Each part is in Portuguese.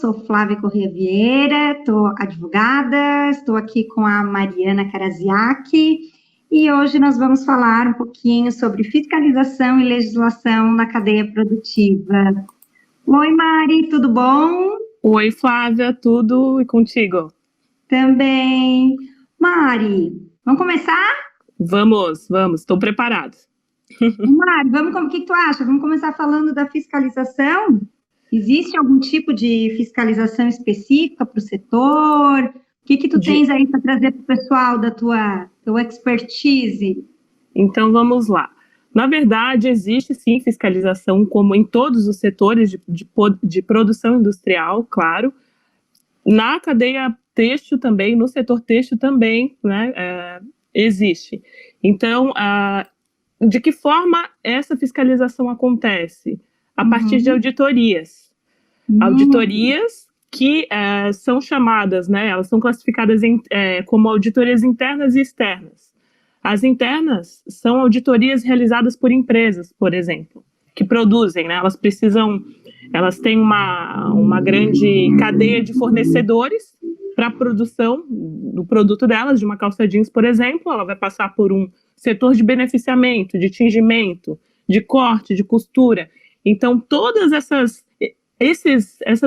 sou Flávia Corrêa Vieira, sou advogada, estou aqui com a Mariana Karaziak e hoje nós vamos falar um pouquinho sobre fiscalização e legislação na cadeia produtiva. Oi, Mari, tudo bom? Oi, Flávia, tudo e contigo? Também. Mari, vamos começar? Vamos, estou preparada. Mari, o que tu acha? Vamos começar falando da fiscalização? Existe algum tipo de fiscalização específica para o setor? O que tu tens aí para trazer para o pessoal da tua expertise? Então, vamos lá. Na verdade, existe sim fiscalização, como em todos os setores de produção industrial, claro. Na cadeia têxtil também, no setor têxtil também, né, existe. Então, de que forma essa fiscalização acontece? A partir de auditorias. Auditorias que são chamadas, né, elas são classificadas como auditorias internas e externas. As internas são auditorias realizadas por empresas, por exemplo, que produzem, né, elas têm uma grande cadeia de fornecedores para a produção do produto delas, de uma calça jeans, por exemplo. Ela vai passar por um setor de beneficiamento, de tingimento, de corte, de costura. Então, todas essas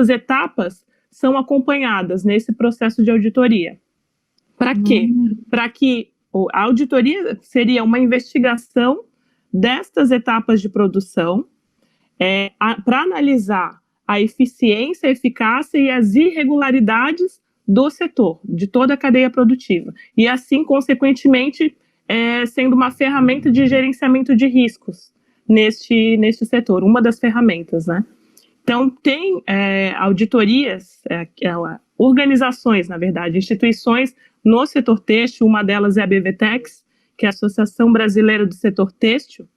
etapas são acompanhadas nesse processo de auditoria. Para quê? Para que a auditoria seria uma investigação destas etapas de produção para analisar a eficiência, a eficácia e as irregularidades do setor, de toda a cadeia produtiva. E assim, consequentemente, sendo uma ferramenta de gerenciamento de riscos neste setor, uma das ferramentas, né? Então, tem auditorias, organizações, na verdade, instituições no setor têxtil. Uma delas é a BVTEX, que é a Associação Brasileira do Setor Têxtil,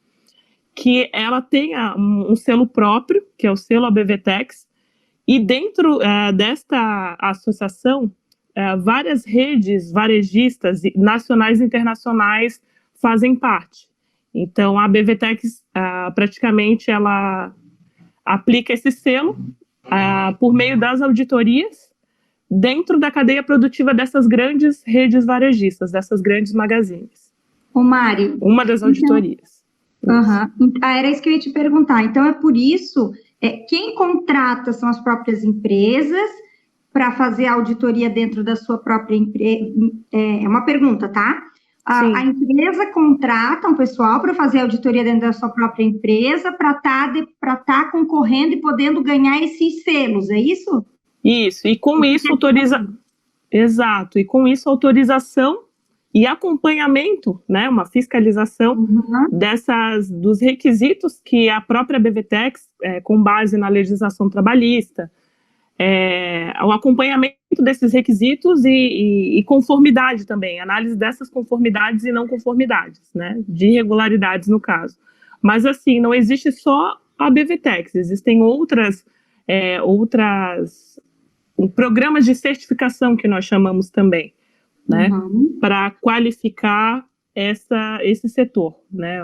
que ela tem um selo próprio, que é o selo ABVTEX, e dentro desta associação, várias redes varejistas nacionais e internacionais fazem parte. Então, a BVTEX, praticamente, ela aplica esse selo por meio das auditorias dentro da cadeia produtiva dessas grandes redes varejistas, dessas grandes magazines. Ô, Mari, uma das auditorias. Era isso que eu ia te perguntar. Então, é por isso, quem contrata são as próprias empresas para fazer a auditoria dentro da sua própria empresa? É uma pergunta, tá? A empresa contrata um pessoal para fazer a auditoria dentro da sua própria empresa para tá concorrendo e podendo ganhar esses selos, é isso? Isso, e com isso Exato, e com isso autorização e acompanhamento, né, uma fiscalização dos requisitos que a própria BVTEX, com base na legislação trabalhista, o acompanhamento desses requisitos e conformidade também, análise dessas conformidades e não conformidades, né, de irregularidades no caso. Mas assim, não existe só a BVTEX, existem outras programas de certificação que nós chamamos também, né, para qualificar esse setor, né,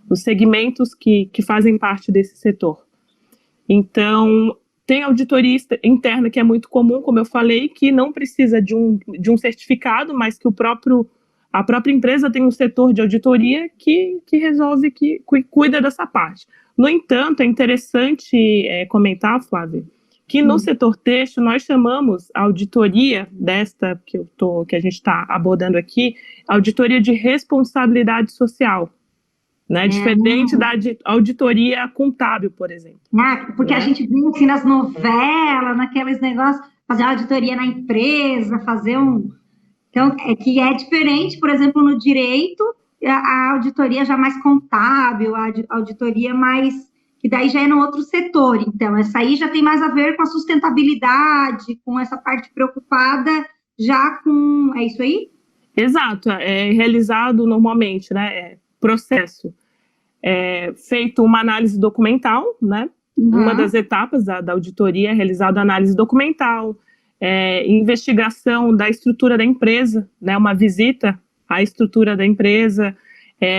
os segmentos que fazem parte desse setor. Então, tem auditoria interna que é muito comum, como eu falei, que não precisa de um certificado, mas que a própria empresa tem um setor de auditoria que resolve, que cuida dessa parte. No entanto, é interessante comentar, Flávia, que no setor têxtil nós chamamos a auditoria desta que a gente está abordando aqui, auditoria de responsabilidade social, né? Diferente da auditoria contábil, por exemplo. Porque a gente vê assim nas novelas, naqueles negócios, fazer uma auditoria na empresa, Então, que é diferente, por exemplo, no direito, a auditoria já mais contábil, a auditoria mais que daí já é no outro setor. Então, essa aí já tem mais a ver com a sustentabilidade, com essa parte preocupada já com... É isso aí? Exato, é realizado normalmente, né, processo. Feito uma análise documental, né, uma das etapas da auditoria é realizada a análise documental, investigação da estrutura da empresa, né, uma visita à estrutura da empresa,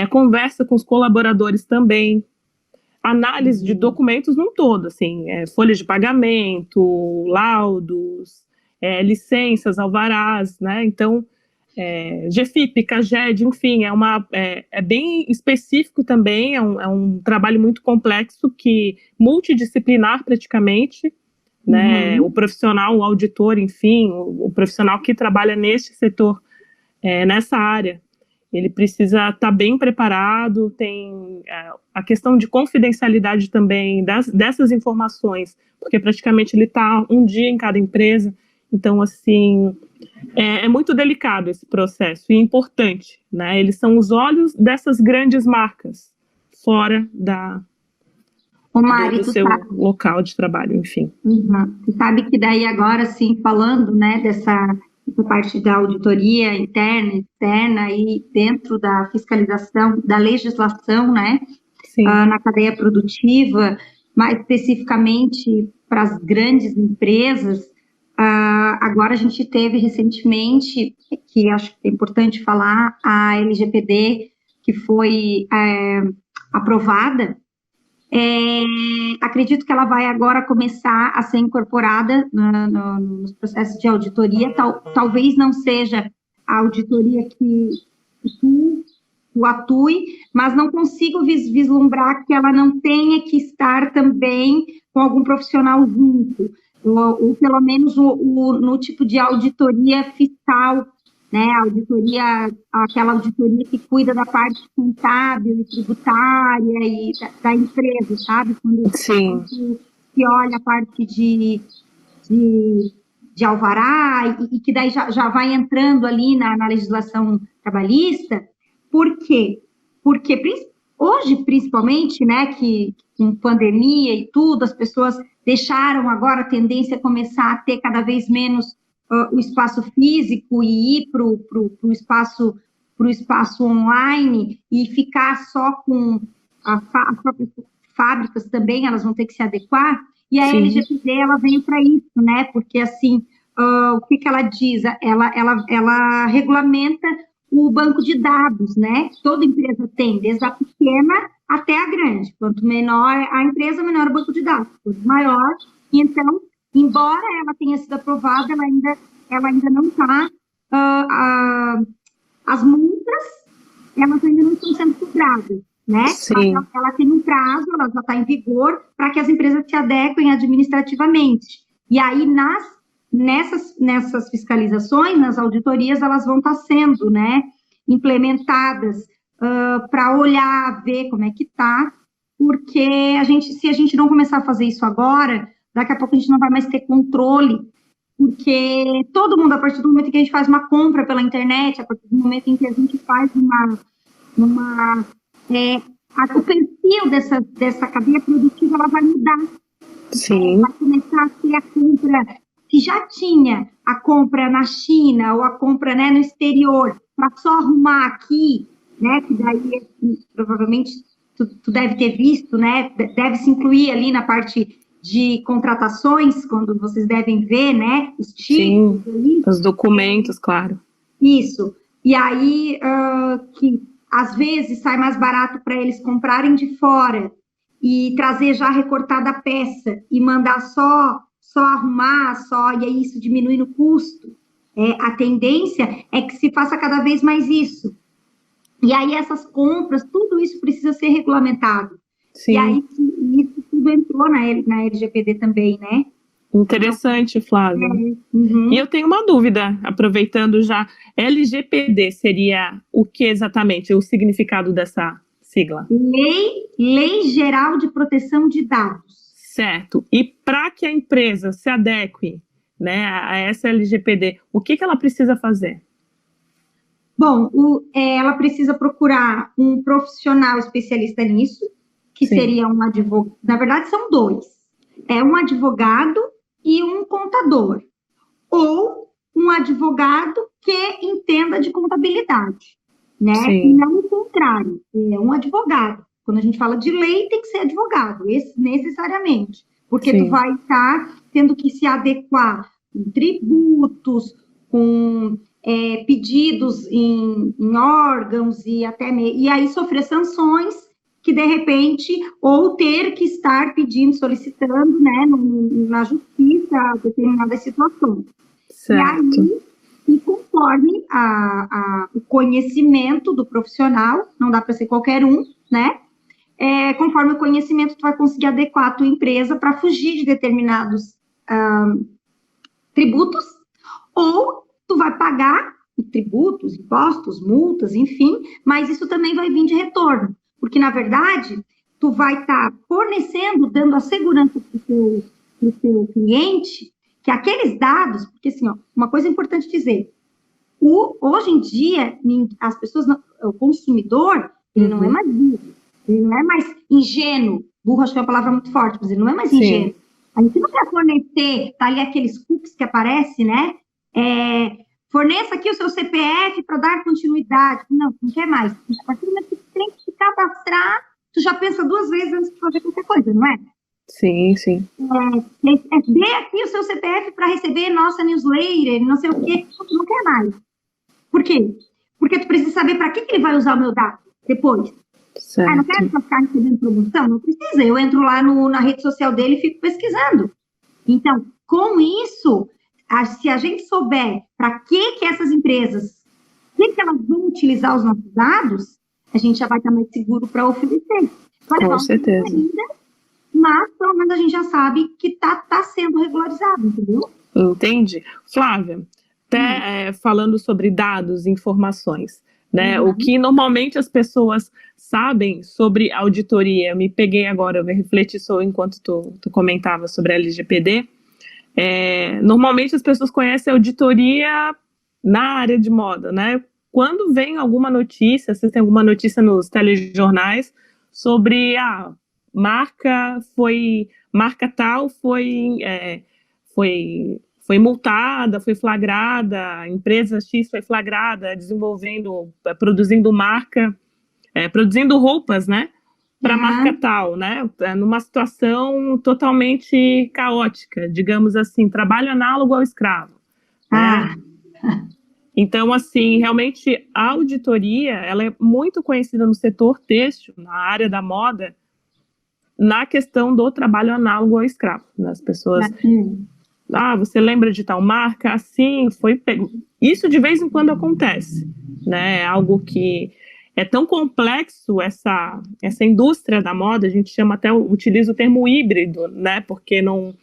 conversa com os colaboradores também, análise de documentos num todo, assim, folhas de pagamento, laudos, licenças, alvarás, né? Então, GFIP, CAGED, enfim, é bem específico também, é um trabalho muito complexo, multidisciplinar praticamente, né? O profissional, o auditor, enfim, o profissional que trabalha neste setor, nessa área, ele precisa estar bem preparado, tem a questão de confidencialidade também dessas informações, porque praticamente ele está um dia em cada empresa, então, assim, é muito delicado esse processo e importante, né? Eles são os olhos dessas grandes marcas, fora Mari, do seu local de trabalho, enfim. Você sabe que daí agora, assim, falando, né, dessa parte da auditoria interna, externa e dentro da fiscalização, da legislação, né, na cadeia produtiva, mais especificamente para as grandes empresas, agora a gente teve recentemente, que acho que é importante falar, a LGPD, que foi aprovada. Acredito que ela vai agora começar a ser incorporada nos processos de auditoria. Talvez não seja a auditoria que tu atue, mas não consigo vislumbrar que ela não tenha que estar também com algum profissional junto, ou pelo menos no tipo de auditoria fiscal, né? Aquela auditoria que cuida da parte contábil e tributária e da empresa, sabe? Quando que olha a parte de alvará e que daí já vai entrando ali na legislação trabalhista. Por quê? Porque hoje, principalmente, né, que com pandemia e tudo, as pessoas deixaram agora a tendência a começar a ter cada vez menos o espaço físico e ir para o espaço online e ficar só com as próprias fábricas também, elas vão ter que se adequar. E a LGPD, ela veio para isso, né? Porque, assim, o que ela diz? Ela regulamenta o banco de dados, né? Toda empresa tem, desde a pequena até a grande. Quanto menor a empresa, menor o banco de dados. Quanto maior, então, embora ela tenha sido aprovada, ela ainda não está... as multas, elas ainda não estão sendo cobradas, né? Ela tem um prazo, ela já está em vigor, para que as empresas se adequem administrativamente. E aí, nessas fiscalizações, nas auditorias, elas vão estar sendo, né, implementadas para olhar, ver como é que está, porque se a gente não começar a fazer isso agora, daqui a pouco a gente não vai mais ter controle, porque todo mundo, a partir do momento em que a gente faz uma compra pela internet, a partir do momento em que a gente faz o perfil dessa cadeia produtiva, ela vai mudar. Vai começar a ter a compra, se já tinha a compra na China ou a compra, né, no exterior, para só arrumar aqui, né, que daí provavelmente tu deve ter visto, né, deve se incluir ali na parte de contratações, quando vocês devem ver, né, os tipos. Sim, os documentos, claro. Isso. E aí, que às vezes sai mais barato para eles comprarem de fora e trazer já recortada a peça e mandar só arrumar, e aí isso diminui no custo. A tendência é que se faça cada vez mais isso. E aí essas compras, tudo isso precisa ser regulamentado. Sim. E aí isso tudo entrou na LGPD também, né? Interessante, Flávia. E eu tenho uma dúvida, aproveitando já. LGPD seria o que exatamente, o significado dessa sigla? Lei Geral de Proteção de Dados. Certo. E para que a empresa se adeque, né, a essa LGPD, o que ela precisa fazer? Bom, ela precisa procurar um profissional especialista nisso, que seria um advogado. Na verdade, são dois. Um advogado e um contador. Ou um advogado que entenda de contabilidade, né? E não o contrário. É um advogado. Quando a gente fala de lei, tem que ser advogado, necessariamente. Porque tu vai estar tendo que se adequar com tributos, com pedidos em órgãos e aí sofrer sanções que, de repente, ou ter que estar pedindo, solicitando, né, na justiça, determinadas situações. Certo. E aí, e conforme o conhecimento do profissional, não dá para ser qualquer um, né? Conforme o conhecimento, tu vai conseguir adequar a tua empresa para fugir de determinados tributos, ou tu vai pagar tributos, impostos, multas, enfim, mas isso também vai vir de retorno, porque, na verdade, tu vai estar fornecendo, dando a segurança para o teu cliente, que aqueles dados, porque, assim, ó, uma coisa importante dizer, hoje em dia, as pessoas, o consumidor, ele não é mais burro, ele não é mais ingênuo, burro acho que é uma palavra muito forte, mas ele não é mais ingênuo. A gente não quer fornecer, tá ali aqueles cookies que aparecem, né? Forneça aqui o seu CPF para dar continuidade. Não quer mais. A partir do momento que tu tem que te cadastrar, tu já pensa 2 vezes antes de fazer qualquer coisa, não é? Sim. Dê aqui o seu CPF para receber nossa newsletter, não sei o quê. Tu não quer mais. Por quê? Porque tu precisa saber para que ele vai usar o meu dado depois. Certo. Não quero só ficar recebendo promoção? Não precisa. Eu entro lá na rede social dele e fico pesquisando. Então, com isso, se a gente souber para que essas empresas, que elas vão utilizar os nossos dados, a gente já vai estar mais seguro para oferecer. Com certeza. Ainda, mas, pelo menos, a gente já sabe que está sendo regularizado, entendeu? Entendi. Flávia, até falando sobre dados, informações, né? O que normalmente as pessoas sabem sobre auditoria, eu me peguei agora, eu refleti enquanto tu comentava sobre a LGPD, normalmente as pessoas conhecem a auditoria na área de moda, né? Quando vem alguma notícia, vocês têm alguma notícia nos telejornais sobre marca tal foi multada, foi flagrada, a empresa X foi flagrada produzindo roupas, né, para marca tal, né, numa situação totalmente caótica, digamos assim, trabalho análogo ao escravo, né? Então, assim, realmente a auditoria, ela é muito conhecida no setor têxtil, na área da moda, na questão do trabalho análogo ao escravo, né? As pessoas... você lembra de tal marca? Assim, foi pego. Isso de vez em quando acontece, né? É algo que é tão complexo, essa indústria da moda, a gente utiliza o termo híbrido, né? Porque não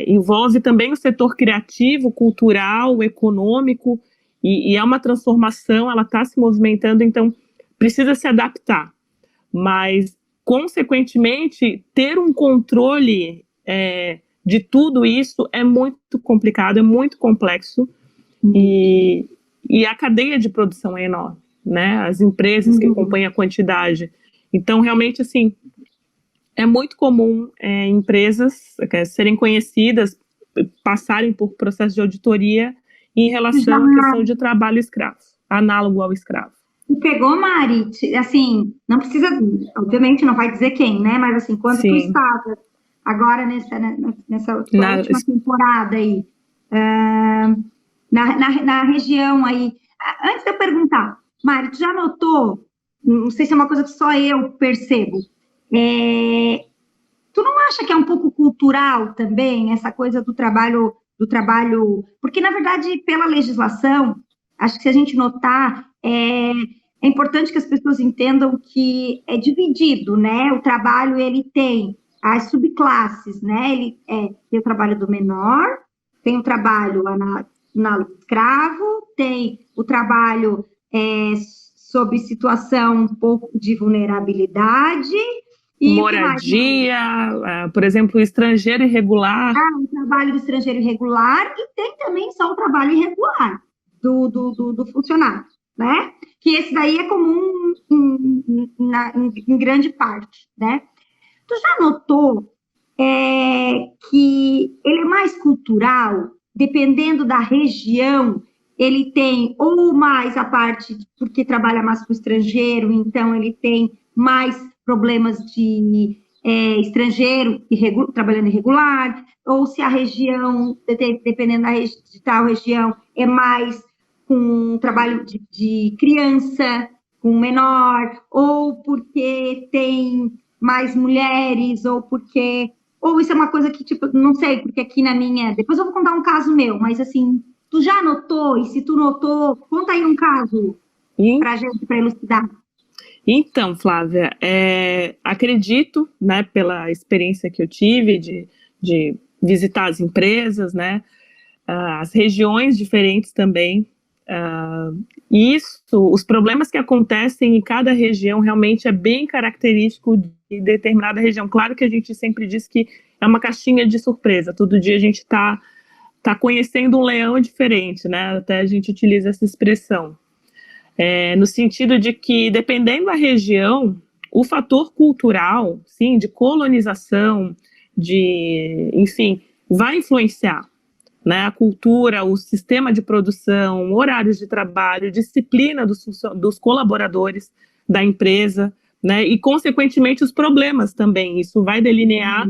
envolve também o setor criativo, cultural, econômico, e é uma transformação, ela está se movimentando, então precisa se adaptar. Mas, consequentemente, ter um controle de tudo isso é muito complicado, é muito complexo, e a cadeia de produção é enorme, né? As empresas que acompanham a quantidade. Então, realmente, assim, é muito comum empresas serem conhecidas, passarem por processo de auditoria em relação à questão de trabalho escravo, análogo ao escravo. Pegou, Mari, assim, não precisa, obviamente não vai dizer quem, né? Mas assim, quando tu estava agora nessa última temporada aí, na região aí, antes de eu perguntar, Mari, tu já notou, não sei se é uma coisa que só eu percebo, tu não acha que é um pouco cultural também, essa coisa do trabalho, porque na verdade, pela legislação, acho que se a gente notar, é importante que as pessoas entendam que é dividido, né? O trabalho, ele tem as subclasses, né? Ele tem o trabalho do menor, tem o trabalho análogo escravo, tem o trabalho sob situação um pouco de vulnerabilidade. E moradia, por exemplo, o estrangeiro irregular. O trabalho do estrangeiro irregular, e tem também só o trabalho irregular do funcionário, né? Que esse daí é comum em grande parte, né? Tu já notou que ele é mais cultural, dependendo da região, ele tem ou mais a parte, porque trabalha mais com o estrangeiro, então ele tem mais problemas de estrangeiro trabalhando irregular, ou se a região, dependendo de tal região, é mais com trabalho de criança, com menor, ou porque tem mais mulheres, ou isso é uma coisa que, tipo, não sei, porque aqui na minha... Depois eu vou contar um caso meu, mas assim, tu já notou? E se tu notou, conta aí um caso pra gente, para elucidar. Então, Flávia, acredito, né, pela experiência que eu tive de visitar as empresas, né, as regiões diferentes também, os problemas que acontecem em cada região realmente é bem característico de determinada região. Claro que a gente sempre diz que é uma caixinha de surpresa, todo dia a gente está conhecendo um leão diferente, né, até a gente utiliza essa expressão. No sentido de que, dependendo da região, o fator cultural, sim, de colonização, enfim, vai influenciar, né, a cultura, o sistema de produção, horários de trabalho, disciplina dos colaboradores da empresa, né, e, consequentemente, os problemas também. Isso vai delinear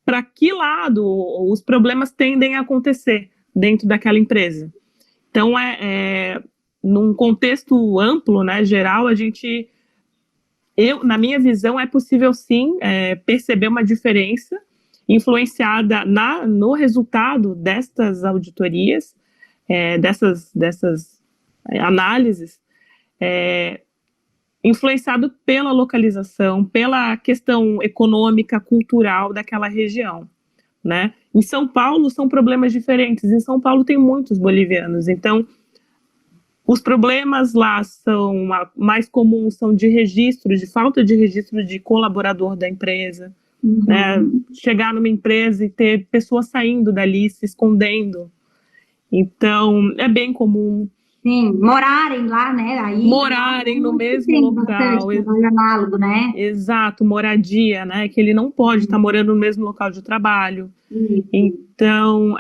para que lado os problemas tendem a acontecer dentro daquela empresa. Então, num contexto amplo, né, geral, na minha visão, é possível sim perceber uma diferença influenciada no resultado destas auditorias, dessas análises, influenciado pela localização, pela questão econômica, cultural daquela região, né? Em São Paulo são problemas diferentes, em São Paulo tem muitos bolivianos, então os problemas lá são mais comuns, são de registro, de falta de registro de colaborador da empresa, né? Chegar numa empresa e ter pessoas saindo dali, se escondendo. Então, é bem comum. Sim, morarem lá, né? Aí, morarem no mesmo local. Análogo, né? Exato, moradia, né? Que ele não pode estar morando no mesmo local de trabalho. Então,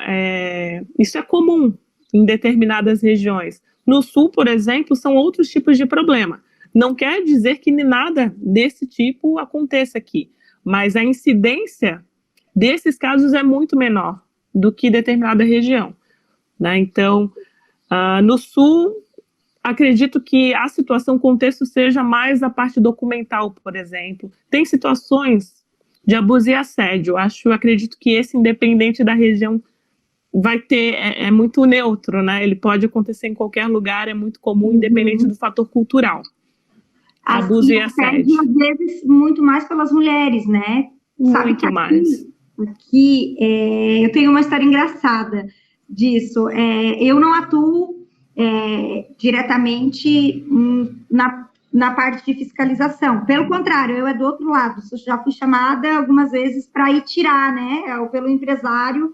isso é comum em determinadas regiões. No Sul, por exemplo, são outros tipos de problema. Não quer dizer que nada desse tipo aconteça aqui, mas a incidência desses casos é muito menor do que determinada região, né? Então, no Sul, acredito que a situação, o contexto seja mais a parte documental, por exemplo. Tem situações de abuso e assédio. Acredito que esse, independente da região, vai ter, é muito neutro, né? Ele pode acontecer em qualquer lugar, é muito comum, independente do fator cultural. Abuso e assédio. Às vezes, muito mais pelas mulheres, né? Muito mais. Aqui, eu tenho uma história engraçada disso. Eu não atuo diretamente na parte de fiscalização. Pelo contrário, eu do outro lado. Eu já fui chamada algumas vezes para ir tirar, né? Pelo empresário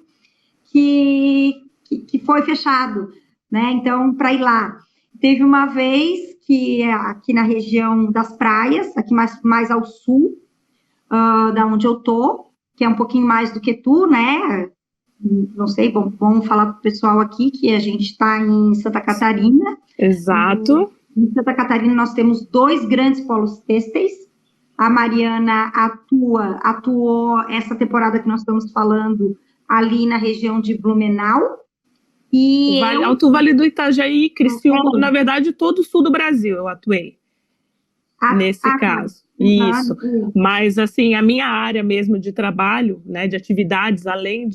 que foi fechado, né? Então, para ir lá. Teve uma vez que aqui na região das praias, aqui mais ao sul, da onde eu tô, que é um pouquinho mais do que tu, né? Não sei, vamos falar para o pessoal aqui que a gente está em Santa Catarina. Exato. Em Santa Catarina nós temos 2 grandes polos têxteis. A Mariana atuou essa temporada que nós estamos falando ali na região de Blumenau. E Alto Vale do Itajaí, Criciúma, na verdade, todo o sul do Brasil eu atuei, nesse caso. Isso. Mas, assim, a minha área mesmo de trabalho, né, de atividades, além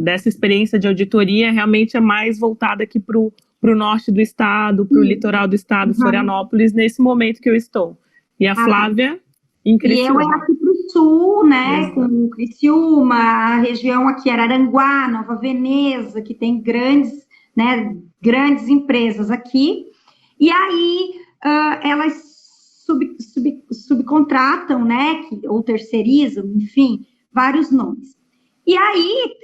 dessa experiência de auditoria, realmente é mais voltada aqui para o norte do estado, para o litoral do estado, Florianópolis, nesse momento que eu estou. E a Flávia, em Criciúma. E eu aqui para o sul, né, com Criciúma, a região aqui, Araranguá, Nova Veneza, que tem grandes empresas aqui. E aí, elas subcontratam, né, ou terceirizam, enfim, vários nomes. E aí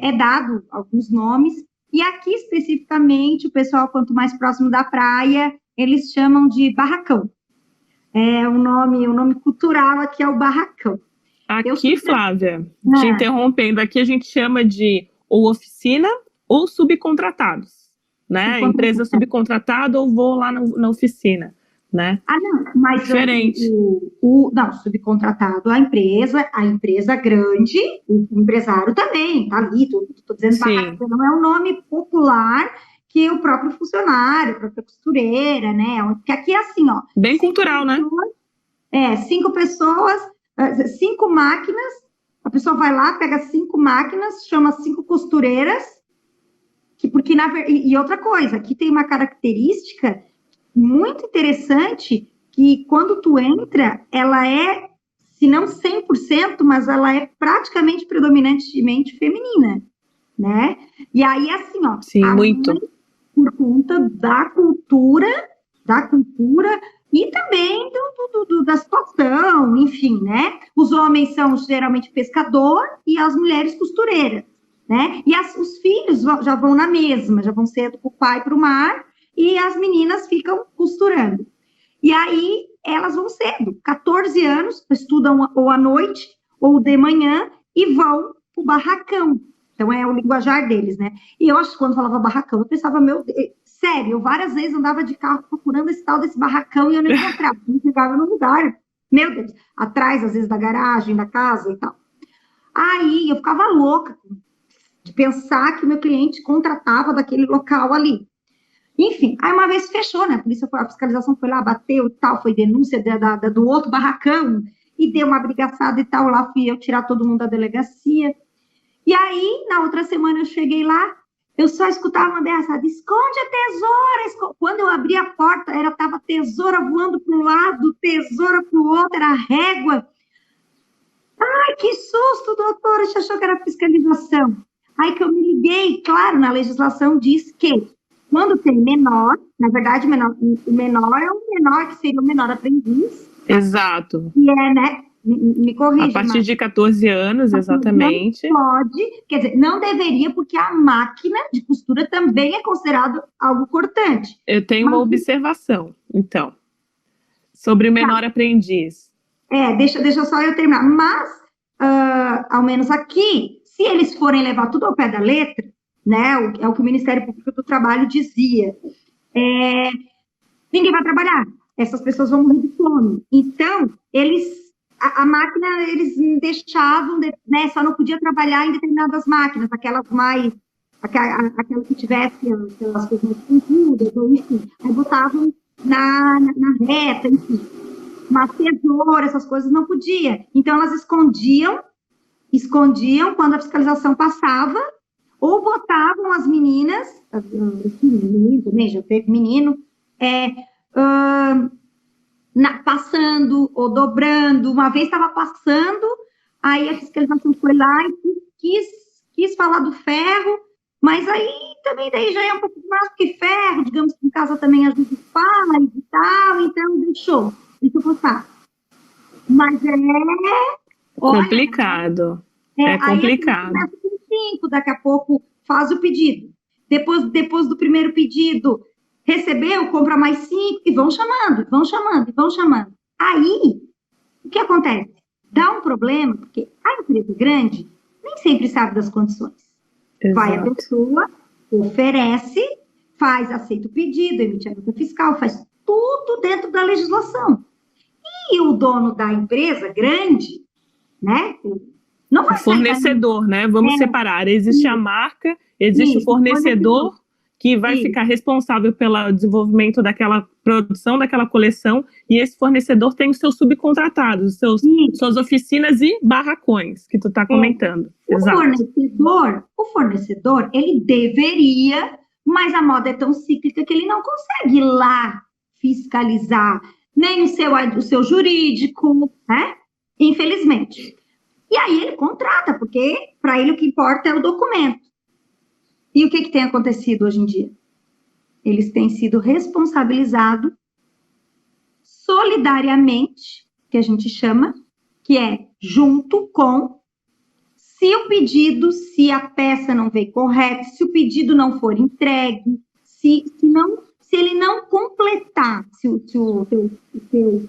é dado alguns nomes, e aqui especificamente, o pessoal, quanto mais próximo da praia, eles chamam de barracão. O nome cultural aqui é o barracão. Aqui, Flávia, te interrompendo, aqui a gente chama de ou oficina ou subcontratados, né? Empresa subcontratada ou vou lá na oficina, né? Não, mas diferente. Não, subcontratado, a empresa grande, o empresário também, tá ali, estou dizendo barracão, não é um nome popular que o próprio funcionário, a própria costureira, né? Porque aqui é assim, ó. Bem cultural, né? 5 pessoas, 5 máquinas, a pessoa vai lá, pega 5 máquinas, chama 5 costureiras, porque e outra coisa, aqui tem uma característica muito interessante, que quando tu entra, ela é, se não 100%, mas ela é praticamente predominantemente feminina, né? E aí, assim, ó, Sim, muito. Por conta da cultura e também da situação, enfim, né? Os homens são geralmente pescador e as mulheres costureiras, né? E os filhos já vão na mesma, já vão cedo para o pai para o mar, e as meninas ficam costurando. E aí elas vão cedo, 14 anos, estudam ou à noite ou de manhã e vão para o barracão. Então é o linguajar deles, né? E eu acho que quando falava barracão, eu pensava, meu Deus, sério, eu várias vezes andava de carro procurando esse tal desse barracão e eu não encontrava, não chegava no lugar. Meu Deus, atrás, às vezes, da garagem, da casa e tal. Aí eu ficava louca de pensar que o meu cliente contratava daquele local ali. Enfim, aí uma vez fechou, né? A fiscalização foi lá, bateu e tal, foi denúncia do outro barracão, e deu uma brigaçada e tal, lá fui eu tirar todo mundo da delegacia. E aí, na outra semana, eu cheguei lá, eu só escutava uma ameaçada, esconde a tesoura. Quando eu abri a porta, tava tesoura voando para um lado, tesoura para o outro, era régua. Ai, que susto, doutora, você achou que era fiscalização. Aí que eu me liguei, claro, na legislação diz que quando tem menor, na verdade, o menor é um menor que seria o menor aprendiz. Exato. E né? Me corrija. A partir de 14 anos, exatamente. Não pode, quer dizer, não deveria, porque a máquina de costura também é considerado algo cortante. Eu tenho uma observação, então, sobre o menor aprendiz. Deixa só eu terminar. Mas, ao menos aqui, se eles forem levar tudo ao pé da letra, né, é o que o Ministério Público do Trabalho dizia, ninguém vai trabalhar, essas pessoas vão morrer de fome. Então, a máquina, eles deixavam, né, só não podia trabalhar em determinadas máquinas, aquela que tivesse aquelas coisas mais compridas, ou enfim, aí botavam na reta, enfim. Mas tesoura, essas coisas não podia. Então, elas escondiam quando a fiscalização passava, ou botavam as meninas, menino também, já teve menino, passando ou dobrando. Uma vez estava passando, aí a fiscalização foi lá e quis falar do ferro, mas aí também daí já é um pouco mais do que ferro, digamos que em casa também às vezes faz e tal, então deixou passar. Mas complicado. É complicado. Aí com 5, daqui a pouco faz o pedido. Depois do primeiro pedido, recebeu, compra mais 5, e vão chamando. Aí, o que acontece? Dá um problema, porque a empresa grande nem sempre sabe das condições. Exato. Vai a pessoa, oferece, aceita o pedido, emite a nota fiscal, faz tudo dentro da legislação. E o dono da empresa grande, né? Não vai o fornecedor, né? Vamos separar. Existe a marca, existe o fornecedor que vai ficar responsável pelo desenvolvimento daquela produção, daquela coleção, e esse fornecedor tem os seus subcontratados, suas oficinas e barracões, que tu está comentando. O fornecedor, ele deveria, mas a moda é tão cíclica que ele não consegue ir lá fiscalizar nem o seu jurídico, né? Infelizmente. E aí ele contrata, porque para ele o que importa é o documento. E o que tem acontecido hoje em dia? Eles têm sido responsabilizados solidariamente, que a gente chama, que é junto com, se a peça não veio correta, se o pedido não for entregue, se ele não completar, se o seu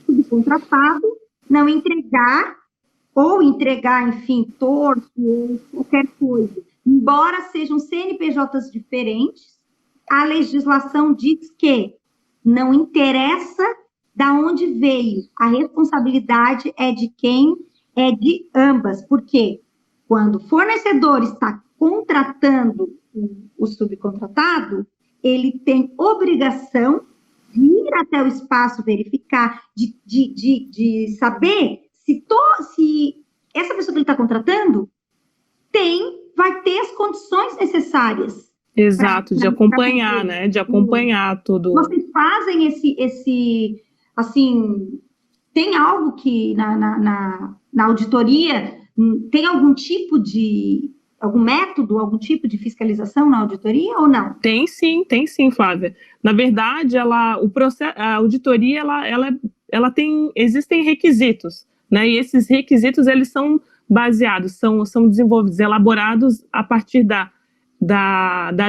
subcontratado não entregar, enfim, torto, ou qualquer coisa. Embora sejam CNPJs diferentes, a legislação diz que não interessa de onde veio, a responsabilidade é de quem é de ambas, porque quando o fornecedor está contratando o subcontratado, ele tem obrigação de ir até o espaço verificar, de saber se essa pessoa que ele está contratando vai ter as condições necessárias. Exato, de acompanhar, né? De acompanhar tudo. Vocês fazem assim, tem algo que na auditoria, tem algum método, algum tipo de fiscalização na auditoria ou não? Tem sim, Flávia. Na verdade, a auditoria, existem requisitos, né? E esses requisitos, eles são baseados, são desenvolvidos, elaborados a partir da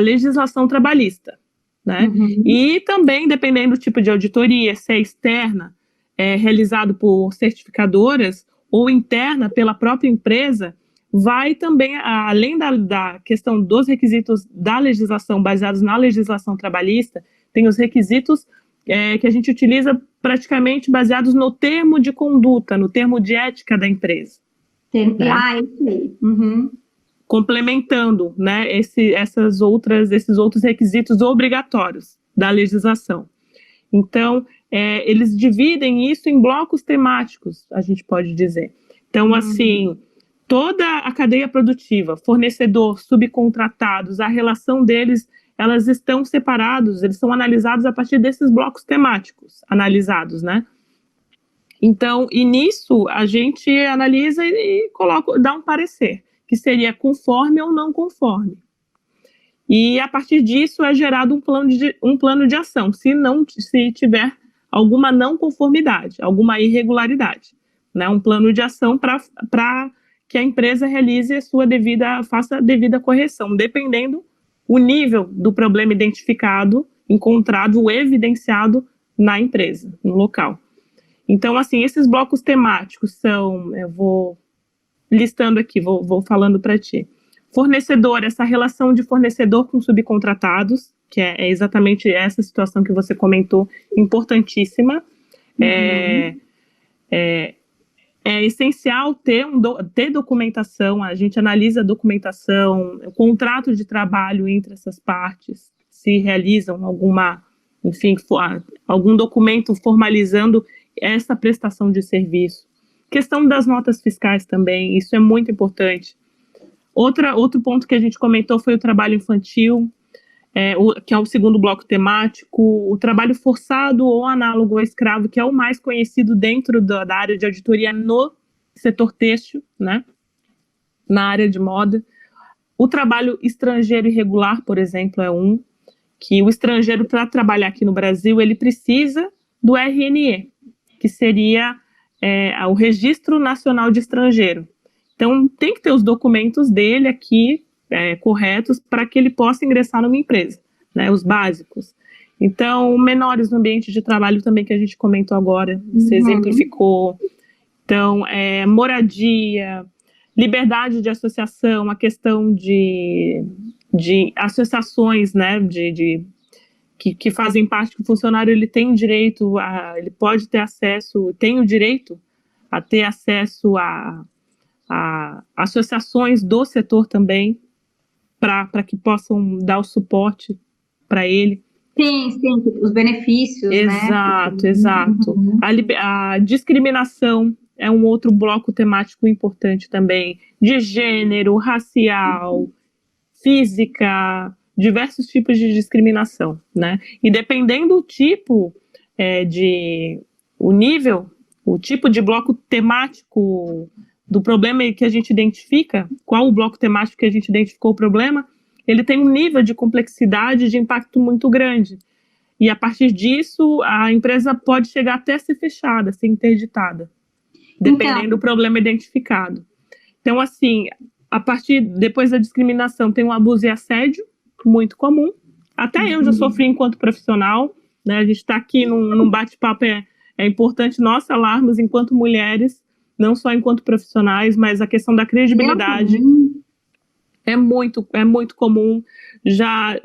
legislação trabalhista, né? Uhum. E também, dependendo do tipo de auditoria, se é externa, realizado por certificadoras, ou interna pela própria empresa, vai também, além da questão dos requisitos da legislação, baseados na legislação trabalhista, tem os requisitos que a gente utiliza praticamente baseados no termo de conduta, no termo de ética da empresa. Né? Isso aí. Uhum. Complementando, né, esses outros requisitos obrigatórios da legislação. Então, eles dividem isso em blocos temáticos, a gente pode dizer. Então, assim, toda a cadeia produtiva, fornecedor, subcontratados, a relação deles, elas estão separados, eles são analisados a partir desses blocos temáticos analisados, né? Então, e nisso a gente analisa e dá um parecer, que seria conforme ou não conforme. E a partir disso é gerado um plano de ação, se tiver alguma não conformidade, alguma irregularidade, né? Um plano de ação para que a empresa faça a devida correção, dependendo o nível do problema identificado, encontrado ou evidenciado na empresa, no local. Então, assim, esses blocos temáticos eu vou listando aqui, vou falando para ti. Fornecedor, essa relação de fornecedor com subcontratados, que é exatamente essa situação que você comentou, importantíssima. Uhum. É essencial ter documentação, a gente analisa a documentação, o contrato de trabalho entre essas partes, se realizam algum documento formalizando essa prestação de serviço. Questão das notas fiscais também, isso é muito importante. Outro ponto que a gente comentou foi o trabalho infantil, que é o segundo bloco temático, o trabalho forçado ou análogo ao escravo, que é o mais conhecido dentro da área de auditoria no setor têxtil, né? Na área de moda. O trabalho estrangeiro irregular, por exemplo, que o estrangeiro, para trabalhar aqui no Brasil, ele precisa do RNE, que seria o Registro Nacional de Estrangeiro. Então, tem que ter os documentos dele aqui, corretos, para que ele possa ingressar numa empresa, né, os básicos. Então, menores no ambiente de trabalho também, que a gente comentou agora, se exemplificou. Então, moradia, liberdade de associação, a questão de associações, né, que fazem parte, que o funcionário ele tem direito, ele pode ter acesso, tem o direito a ter acesso a associações do setor também, para que possam dar o suporte para ele. Sim, os benefícios, exato, né? Exato. Uhum. A discriminação é um outro bloco temático importante também, de gênero, racial, física, diversos tipos de discriminação, né? E dependendo do tipo o tipo de bloco temático do problema que a gente identifica, qual o bloco temático que a gente identificou o problema, ele tem um nível de complexidade, de impacto muito grande. E a partir disso, a empresa pode chegar até a ser fechada, ser interditada, dependendo do problema identificado. Então, assim, depois da discriminação, tem o abuso e assédio, muito comum. Até eu já sofri enquanto profissional, né? A gente está aqui num bate-papo, é importante nós falarmos enquanto mulheres, não só enquanto profissionais, mas a questão da credibilidade é muito comum. Já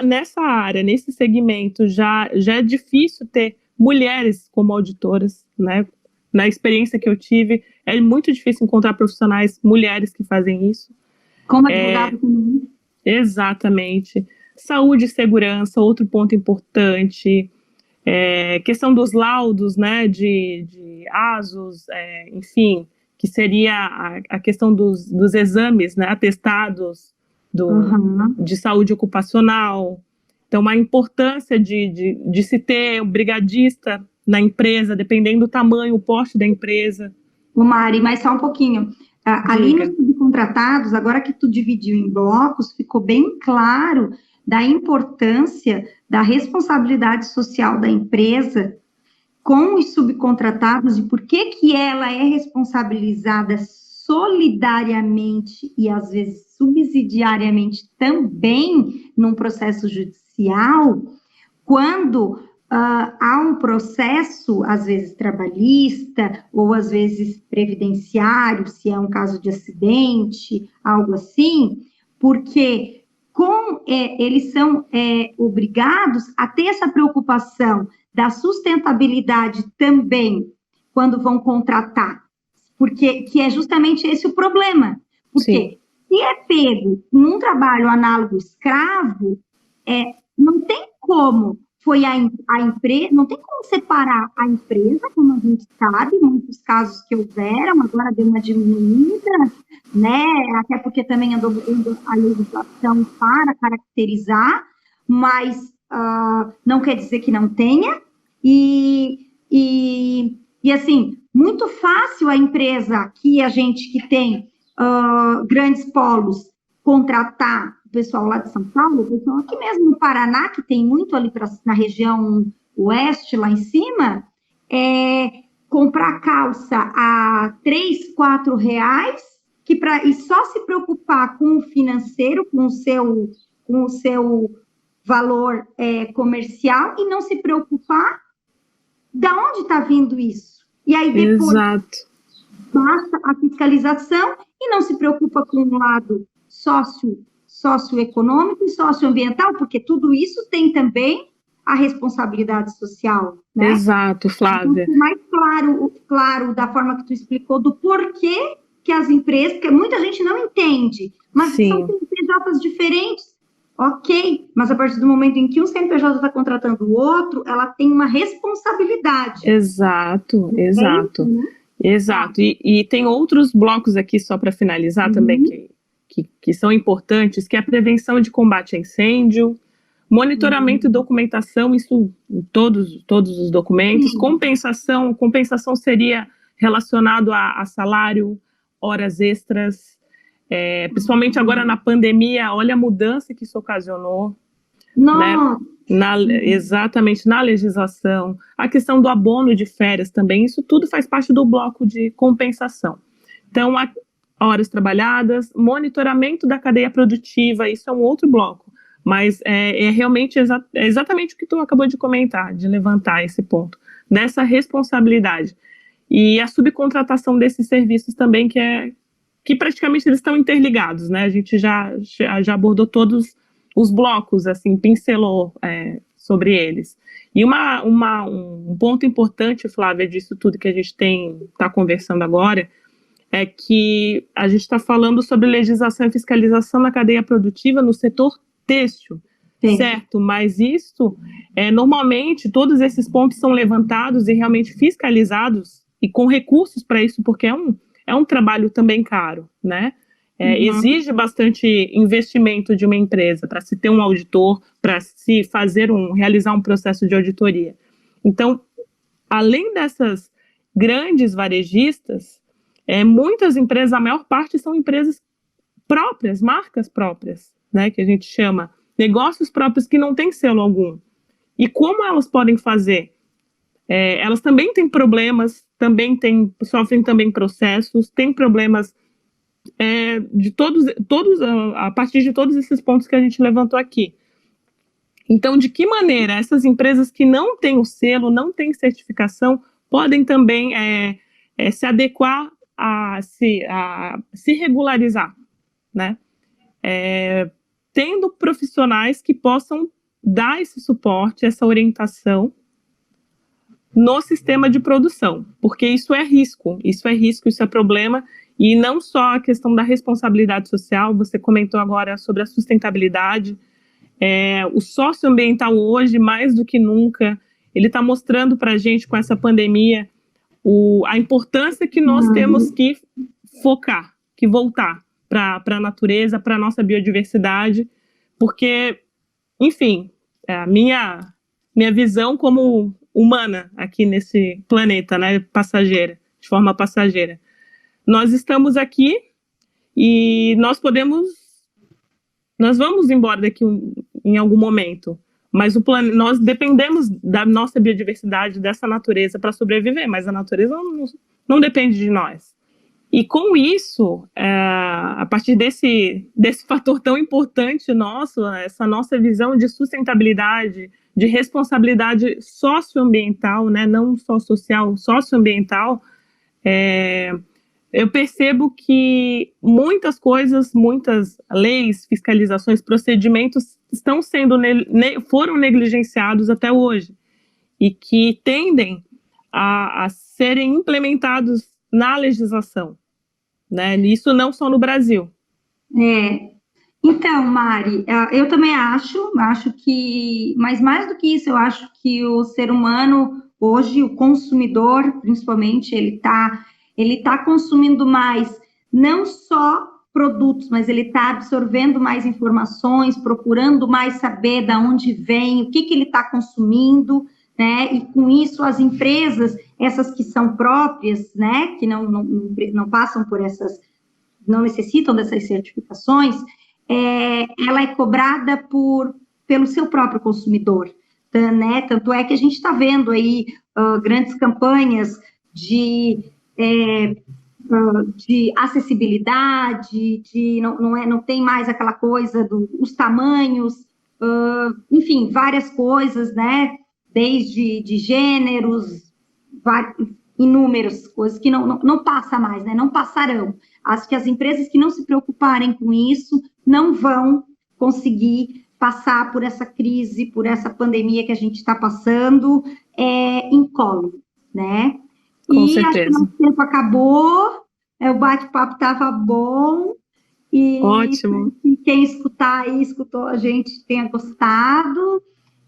nessa área, nesse segmento, já é difícil ter mulheres como auditoras, né? Na experiência que eu tive, é muito difícil encontrar profissionais mulheres que fazem isso. Como advogado também. Exatamente. Saúde e segurança, outro ponto importante. Questão dos laudos, né, de ASUS, enfim, que seria a questão dos exames, né, atestados de saúde ocupacional. Então, a importância de se ter um brigadista na empresa, dependendo do tamanho, o porte da empresa. O Mari, mas só um pouquinho. Ali nos subcontratados, agora que tu dividiu em blocos, ficou bem claro da importância da responsabilidade social da empresa com os subcontratados e por que ela é responsabilizada solidariamente e, às vezes, subsidiariamente também num processo judicial, quando há um processo, às vezes, trabalhista ou, às vezes, previdenciário, se é um caso de acidente, algo assim, porque eles são obrigados a ter essa preocupação da sustentabilidade também quando vão contratar, porque que é justamente esse o problema. Porque se é pego num trabalho análogo escravo, não tem como a empresa, não tem como separar a empresa, como a gente sabe, muitos casos que houveram, agora deu uma diminuída, né? Até porque também andou a legislação para caracterizar, mas não quer dizer que não tenha. E assim, muito fácil a empresa aqui, a gente que tem grandes polos, contratar o pessoal lá de São Paulo, o pessoal aqui mesmo no Paraná, que tem muito ali na região oeste, lá em cima, comprar calça a R$3, R$4, e só se preocupar com o financeiro, com o seu valor comercial, e não se preocupar da onde está vindo isso. E aí depois basta a fiscalização e não se preocupa com o lado socioeconômico e socioambiental, porque tudo isso tem também a responsabilidade social, né? Exato, Flávia. Então, mais claro da forma que tu explicou, do porquê que as empresas, porque muita gente não entende, mas são CNPJs diferentes, ok, mas a partir do momento em que um CNPJ está contratando o outro, ela tem uma responsabilidade. Exato. E tem outros blocos aqui, só para finalizar também, que são importantes, que é a prevenção de combate a incêndio, monitoramento e documentação, isso em todos os documentos. Compensação seria relacionado a salário, horas extras, principalmente agora na pandemia, olha a mudança que isso ocasionou. Né? Exatamente, na legislação, a questão do abono de férias também, isso tudo faz parte do bloco de compensação. Então, horas trabalhadas, monitoramento da cadeia produtiva, isso é um outro bloco, mas realmente exatamente o que tu acabou de comentar, de levantar esse ponto, dessa responsabilidade. E a subcontratação desses serviços também, que praticamente eles estão interligados, né? A gente já abordou todos os blocos, assim, pincelou sobre eles. E um ponto importante, Flávia, disso tudo que a gente está conversando agora, é que a gente está falando sobre legislação e fiscalização na cadeia produtiva no setor têxtil, certo? Mas isso, normalmente, todos esses pontos são levantados e realmente fiscalizados e com recursos para isso, porque é um trabalho também caro, né? Exige bastante investimento de uma empresa para se ter um auditor, para se realizar um processo de auditoria. Então, além dessas grandes varejistas, muitas empresas, a maior parte são empresas próprias, marcas próprias, né, que a gente chama, negócios próprios que não têm selo algum. E como elas podem fazer? Elas também têm problemas, sofrem também processos, têm problemas de todos a partir de todos esses pontos que a gente levantou aqui. Então, de que maneira essas empresas que não têm o selo, não têm certificação, podem também se adequar a se regularizar, né? Tendo profissionais que possam dar esse suporte, essa orientação no sistema de produção, porque isso é risco, isso é problema, e não só a questão da responsabilidade social, você comentou agora sobre a sustentabilidade, O socioambiental hoje, mais do que nunca, ele está mostrando para a gente, com essa pandemia, a importância que nós temos que focar, que voltar para a natureza, para a nossa biodiversidade, porque, enfim, a minha visão como humana aqui nesse planeta, né, passageira, de forma passageira. Nós estamos aqui e nós vamos embora daqui em algum momento, mas nós dependemos da nossa biodiversidade, dessa natureza para sobreviver, mas a natureza não depende de nós. E com isso, a partir desse fator tão importante nosso, essa nossa visão de sustentabilidade, de responsabilidade socioambiental, né, não só social, socioambiental, eu percebo que muitas coisas, muitas leis, fiscalizações, procedimentos foram negligenciados até hoje e que tendem a serem implementados na legislação, né? Isso não só no Brasil. Então, Mari, eu também acho que, mas mais do que isso, eu acho que o ser humano, hoje, o consumidor, principalmente, ele está consumindo mais, não só produtos, mas ele está absorvendo mais informações, procurando mais saber de onde vem, o que ele está consumindo, né? E com isso as empresas, essas que são próprias, né? Que não passam por essas, não necessitam dessas certificações, ela é cobrada pelo seu próprio consumidor, né? Tanto é que a gente está vendo aí grandes campanhas de acessibilidade, não tem mais aquela coisa dos tamanhos, enfim, várias coisas, né? Desde de gêneros, inúmeras coisas que não passa mais, né? Não passarão. Acho que as empresas que não se preocuparem com isso não vão conseguir passar por essa crise, por essa pandemia que a gente está passando incólume, né? Com certeza. Acho que nosso tempo acabou, o bate-papo estava bom, e ótimo. Quem escutar aí, escutou a gente, tenha gostado,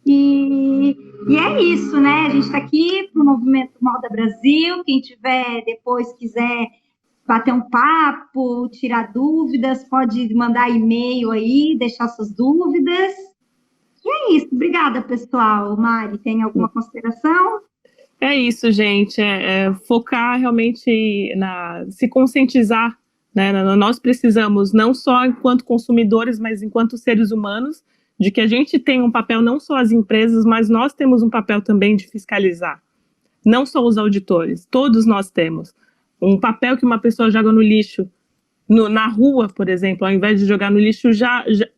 e é isso, né? A gente está aqui para o Movimento Moda Brasil, quem tiver depois quiser bater um papo, tirar dúvidas, pode mandar e-mail aí, deixar suas dúvidas, e é isso. Obrigada, pessoal. Mari, tem alguma consideração? É isso, gente, focar realmente se conscientizar, né? Nós precisamos, não só enquanto consumidores, mas enquanto seres humanos, de que a gente tem um papel, não só as empresas, mas nós temos um papel também de fiscalizar, não só os auditores, todos nós temos. Um papel que uma pessoa joga no lixo, na rua, por exemplo, ao invés de jogar no lixo,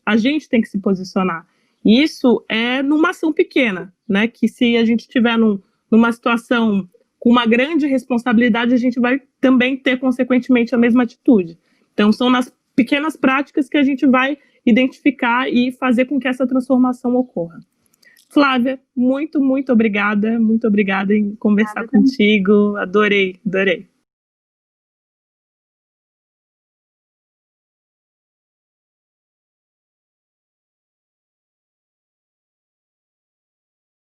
a gente tem que se posicionar. E isso é numa ação pequena, né? Que se a gente estiver numa situação com uma grande responsabilidade, a gente vai também ter, consequentemente, a mesma atitude. Então, são nas pequenas práticas que a gente vai identificar e fazer com que essa transformação ocorra. Flávia, muito, muito obrigada em conversar contigo, adorei.